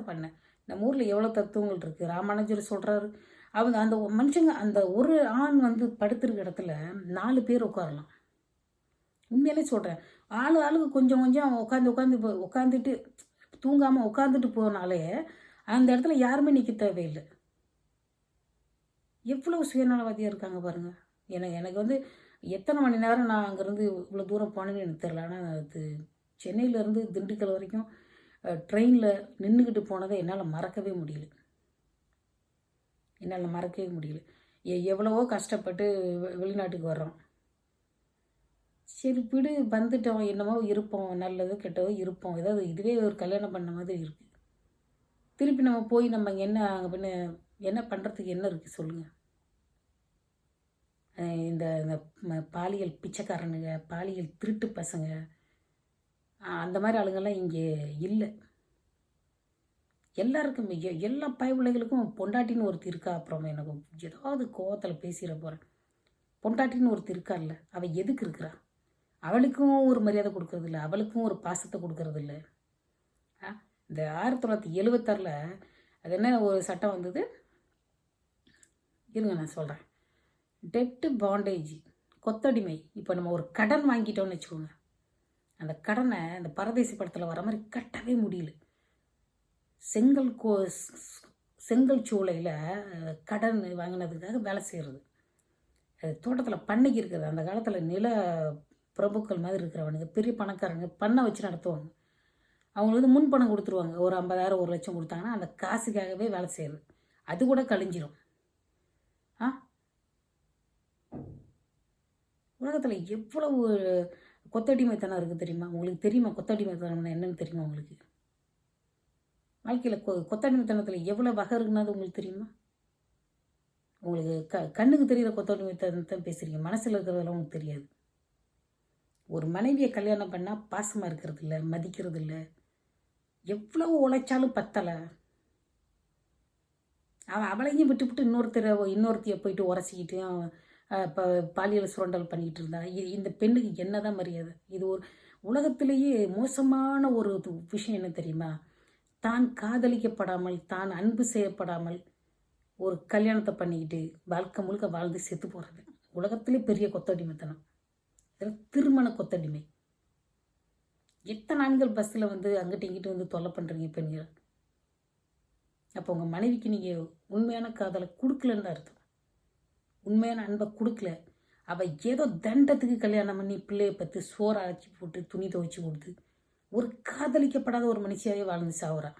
பண்ணேன். நம்ம ஊரில் எவ்வளோ தத்துவங்கள் இருக்குது. ராமானுஜர் சொல்கிறாரு, அவங்க அந்த மனுஷங்க அந்த ஒரு ஆண் வந்து படுத்திருக்க இடத்துல 4 பேர் உட்காரலாம். உண்மையிலே சொல்கிறேன். ஆளுக்கு கொஞ்சம் கொஞ்சம் உட்காந்துட்டு தூங்காமல் உட்காந்துட்டு போனாலே அந்த இடத்துல யாருமே நிற்க தேவையில்லை. எவ்வளோ சுயநலவாதியாக இருக்காங்க பாருங்கள். எனக்கு வந்து எத்தனை மணி நேரம் நான் அங்கேருந்து இவ்வளோ தூரம் போனேன்னு எனக்கு தெரில. ஆனால் அது சென்னையிலேருந்து திண்டுக்கல் வரைக்கும் ட்ரெயினில் நின்றுக்கிட்டு போனதை என்னால் மறக்கவே முடியல. எவ்வளவோ கஷ்டப்பட்டு வெளிநாட்டுக்கு வர்றோம். சரி விடு, வந்துட்டோம், என்னமோ இருப்போம், நல்லதோ கெட்டதோ இருப்போம். ஏதாவது இதுவே ஒரு கல்யாணம் பண்ண மாதிரி இருக்குது. திருப்பி நம்ம போய் நம்ம அங்கே என்ன பண்ணுறதுக்கு என்ன இருக்குது சொல்லுங்கள். இந்த பாலியல் பிச்சைக்காரனுங்க, பாலியல் திருட்டு பசங்க, அந்த மாதிரி ஆளுங்கள்லாம் இங்கே இல்லை. எல்லாருக்கும் எல்லா பயபிள்ளைகளுக்கும் பொண்டாட்டின்னு ஒருத்தர் இருக்கா. அப்புறம் எனக்கு ஏதாவது கோவத்தில் பேசிட போகிறேன். பொண்டாட்டின்னு ஒருத்தர் இருக்கா இல்லை, அவள் எதுக்கு இருக்கிறா? அவளுக்கும் ஒரு மரியாதை கொடுக்கறதில்ல, அவளுக்கும் ஒரு பாசத்தை கொடுக்கறதில்ல. இந்த 1976 அது என்ன ஒரு சட்டம் வந்தது, இருங்க நான் சொல்கிறேன். டெப்ட் பாண்டேஜ், கொத்தடிமை. இப்போ நம்ம ஒரு கடன் வாங்கிட்டோம்னு வச்சுக்கோங்க, அந்த கடனை இந்த பரதேசி படத்தில் வர மாதிரி கட்டவே முடியல. செங்கல் சூளையில் கடன் வாங்கினதுக்காக வேலை செய்கிறது. தோட்டத்தில் பண்ணைக்கு இருக்கிறது. அந்த காலத்தில் நில பிரபுக்கள் மாதிரி இருக்கிறவனுங்க, பெரிய பணக்காரங்க பண்ணை வச்சு நடத்துவாங்க. அவங்களுக்கு வந்து முன் பணம் கொடுத்துருவாங்க. ஒரு 50,000 1 லட்சம் கொடுத்தாங்கன்னா அந்த காசுக்காகவே வேலை செய்கிறது. அது கூட கழிஞ்சிடும். உலகத்தில் எவ்வளவு கொத்தடிமைத்தனம் இருக்குது தெரியுமா உங்களுக்கு? தெரியுமா கொத்தடிமைத்தனம் என்னன்னு தெரியுமா உங்களுக்கு? வாழ்க்கையில் கொத்தடிமைத்தனத்தில் எவ்வளோ வகை இருக்குன்னா அது உங்களுக்கு தெரியுமா? உங்களுக்கு கண்ணுக்கு தெரிகிற கொத்தடிமைத்தனத்தை பேசுகிறீங்க, மனசில் இருக்கிறதெல்லாம் உங்களுக்கு தெரியாது. ஒரு மனைவியை கல்யாணம் பண்ணால் பாசமாக இருக்கிறது இல்லை, மதிக்கிறது இல்லை. எவ்வளவு உழைச்சாலும் பத்தலை. அவளையும் விட்டுவிட்டு இன்னொருத்தைய போயிட்டு உரசிக்கிட்டு இப்போ பாலியல் சுரண்டல் பண்ணிக்கிட்டு இருந்தா இந்த பெண்ணுக்கு என்னதான் மரியாதை? இது ஒரு உலகத்திலேயே மோசமான ஒரு விஷயம் என்ன தெரியுமா? தான் காதலிக்கப்படாமல், தான் அன்பு செய்யப்படாமல் ஒரு கல்யாணத்தை பண்ணிக்கிட்டு வாழ்க்கை முழுக்க வாழ்ந்து செத்து போகிறது உலகத்திலே பெரிய கொத்தடிமைத்தனம். இதில் திருமண கொத்தடிமை. எத்தனை ஆண்கள் பஸ்ஸில் வந்து அங்கிட்ட இங்கிட்ட வந்து தொல்லை பண்ணுறீங்க பெண்கள். அப்போ உங்கள் மனைவிக்கு நீங்கள் உண்மையான காதலை கொடுக்கலன்னு தான் அர்த்தம். உண்மையான அன்பை கொடுக்கல. அவள் ஏதோ தண்டத்துக்கு கல்யாணம் பண்ணி பிள்ளையை பற்றி சோறு அரைச்சி போட்டு துணி துவைச்சி கொடுத்து ஒரு காதலிக்கப்படாத ஒரு மனுஷியாவே வாழ்ந்து சாவுறா.